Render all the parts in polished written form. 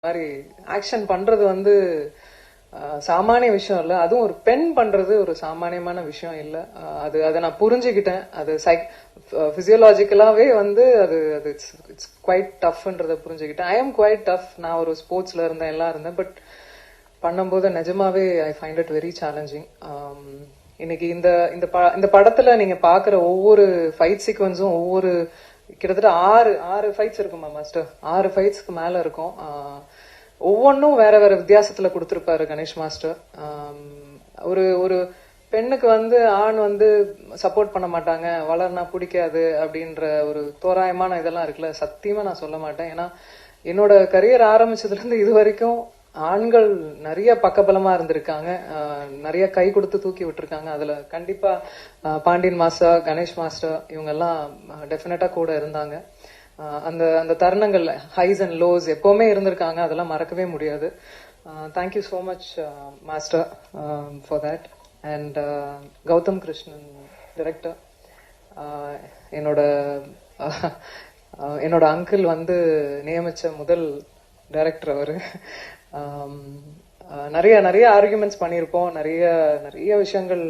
மாதிரி ஆக்ஷன் பண்றது வந்து சாமானிய விஷயம் இல்ல. அதுவும் ஒரு பெண் பண்றது ஒரு சாமானியமான விஷயம் இல்ல. அதை நான் புரிஞ்சுக்கிட்டேன். அது பிசியோலாஜிக்கலாவே வந்து அது அது இட்ஸ் குவைட் டஃப்ன்றத புரிஞ்சுக்கிட்டேன். I am quite tough. நான் ஒரு ஸ்போர்ட்ஸ்ல இருந்தேன், எல்லாம் இருந்தேன். பட் பண்ணும்போது நிஜமாவே I find it very challenging. இன்னைக்கு இந்த படத்துல நீங்க பாக்குற ஒவ்வொரு ஃபைட் சீக்வன்ஸும் ஒவ்வொரு கிட்டத்தட்ட ஆறு ஃபைட்ஸ் இருக்குமா மாஸ்டர்? 6 ஃபைட்ஸ்க்கு மேல இருக்கும். ஒவ்வொன்றும் வேற வேற வித்தியாசத்துல கொடுத்திருப்பாரு கணேஷ் மாஸ்டர். ஒரு ஒரு பெண்ணுக்கு வந்து ஆண் வந்து சப்போர்ட் பண்ண மாட்டாங்க, வளர்னா பிடிக்காது அப்படின்ற ஒரு தோராயமான இதெல்லாம் இருக்குல்ல. சத்தியமா நான் சொல்ல மாட்டேன். ஏன்னா என்னோட கரியர் ஆரம்பிச்சதுல இருந்து இது வரைக்கும் ஆண்கள் நிறைய பக்கபலமா இருந்திருக்காங்க, நிறைய கை கொடுத்து தூக்கி விட்டுருக்காங்க. அதுல கண்டிப்பா பாண்டியன் மாஸ்டர், கணேஷ் மாஸ்டர் இவங்க எல்லாம் டெஃபினட்டா கூட இருந்தாங்க. அந்த அந்த தருணங்கள் ஹைஸ் அண்ட் லோஸ் எப்பவுமே இருந்திருக்காங்க. அதெல்லாம் மறக்கவே முடியாது. Thank you so much master for that. And Gautham Krishnan director, என்னோட அங்கிள் வந்து நியமிச்ச முதல் டைரக்டர் அவரு. நிறைய நிறைய ஆர்குமெண்ட்ஸ் பண்ணியிருப்போம், நிறைய நிறைய விஷயங்கள்.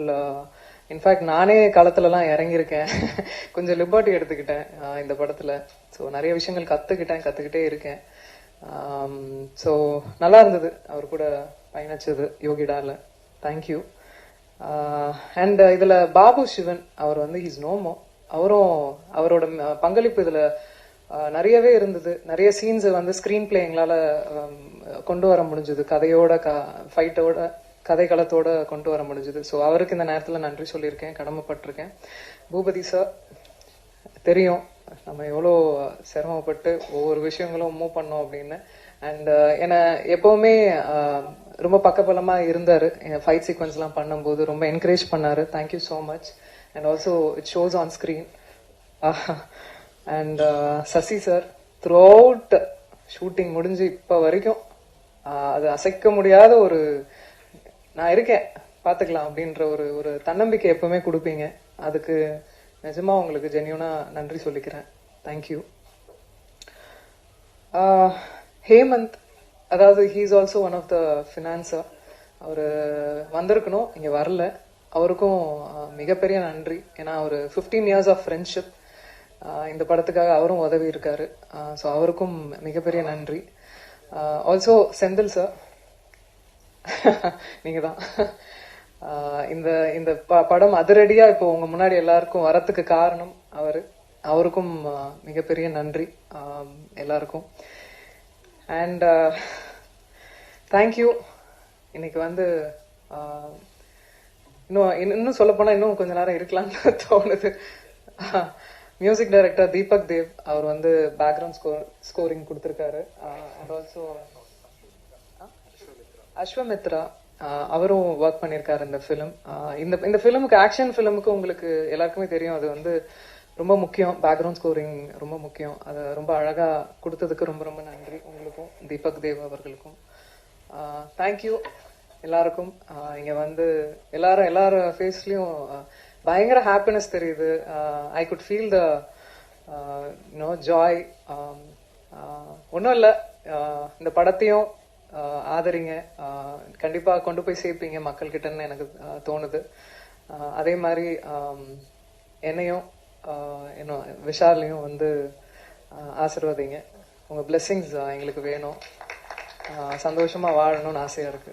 இன்ஃபேக்ட் நானே களத்துலலாம் இறங்கியிருக்கேன், கொஞ்சம் லிபர்ட்டி எடுத்துக்கிட்டேன் இந்த படத்துல. ஸோ நிறைய விஷயங்கள் கத்துக்கிட்டே இருக்கேன். ஸோ நல்லா இருந்தது அவர் கூட பயணிச்சது யோகிடால. தேங்க்யூ. அண்ட் இதுல பாபு சிவன் அவர் வந்து ஹீஸ் நோமோ. அவரோட பங்களிப்பு இதுல நிறையவே இருந்தது. நிறைய சீன்ஸ் வந்து ஸ்கிரீன் பிளே எங்களால கொண்டு வர முடிஞ்சது, கதையோட ஃபைட்டோட கதைக்களத்தோட கொண்டு வர முடிஞ்சது. ஸோ அவருக்கு இந்த நேரத்தில் நன்றி சொல்லியிருக்கேன், கடமைப்பட்டிருக்கேன். பூபதி சார், தெரியும் நம்ம எவ்வளோ சிரமப்பட்டு ஒவ்வொரு விஷயங்களும் மூவ் பண்ணோம் அப்படின்னு. அண்ட் என்னை எப்பவுமே ரொம்ப பக்கபலமா இருந்தாரு. ஃபைட் சீக்வன்ஸ் எல்லாம் பண்ணும்போது ரொம்ப என்கரேஜ் பண்ணாரு. Thank you so much. And also it shows on screen. And Sasi sir, throughout shooting முடிஞ்சு இப்ப வரைக்கும் அது அசைக்க முடியாத ஒரு நான் இருக்கேன் பாத்துக்கலாம் அப்படின்ற ஒரு தன்னம்பிக்கை எப்பவுமே கொடுப்பீங்க. அதுக்கு நிஜமா உங்களுக்கு ஜென்யூனா நன்றி சொல்லிக்கிறேன். தேங்க்யூ. ஹேமந்த், அதாவது he is also one of the financer. அவரு வந்திருக்கணும், இங்க வரல. அவருக்கும் மிகப்பெரிய நன்றி. ஏன்னா ஒரு 15 இயர்ஸ் ஆஃப் ஃப்ரெண்ட்ஷிப். இந்த படத்துக்காக அவரும் உதவி இருக்காரு. ஸோ அவருக்கும் மிகப்பெரிய நன்றி. ஆல்சோ செந்தில் சார், நீங்க தான் இந்த படம் அதிரடியா இப்போ உங்க முன்னாடி எல்லாருக்கும் வரத்துக்கு காரணம் அவருக்கும் மிகப்பெரிய நன்றி எல்லாருக்கும். And thank you. இன்னைக்கு வந்து இன்னும் சொல்ல போனா இன்னும் கொஞ்ச நேரம் இருக்கலாம்னு தோணுது. மியூசிக் டைரக்டர் தீபக் தேவ், அவர் வந்து பேக்ரவுண்ட் ஸ்கோரிங் கொடுத்திருக்காரு. அண்ட் ஆல்சோ அஸ்வமித்ரா, அவரும் ஒர்க் பண்ணியிருக்காரு இந்த ஃபிலிம். இந்த ஃபிலிமுக்கு, ஆக்ஷன் ஃபிலிமுக்கு உங்களுக்கு எல்லாருக்குமே தெரியும், அது வந்து ரொம்ப முக்கியம். பேக்ரவுண்ட் ஸ்கோரிங் ரொம்ப முக்கியம். அதை ரொம்ப அழகா கொடுத்ததுக்கு ரொம்ப ரொம்ப நன்றி உங்களுக்கும், தீபக் தேவ் அவர்களுக்கும். தேங்க்யூ எல்லாருக்கும். இங்க வந்து எல்லாரும் ஃபேஸ்லயும் பயங்கர ஹாப்பினஸ் தெரியுது. I could feel the joy. ஒன்றும் இல்லை, இந்த படத்தையும் ஆதரிங்க, கண்டிப்பா கொண்டு போய் சேர்ப்பீங்க மக்கள் கிட்டன்னு எனக்கு தோணுது. அதே மாதிரி என்னையும் இன்னும் விஷாலையும் வந்து ஆசீர்வதிங்க. உங்க பிளெஸிங்ஸ் எங்களுக்கு வேணும். சந்தோஷமா வாழணும்னு ஆசையா இருக்கு.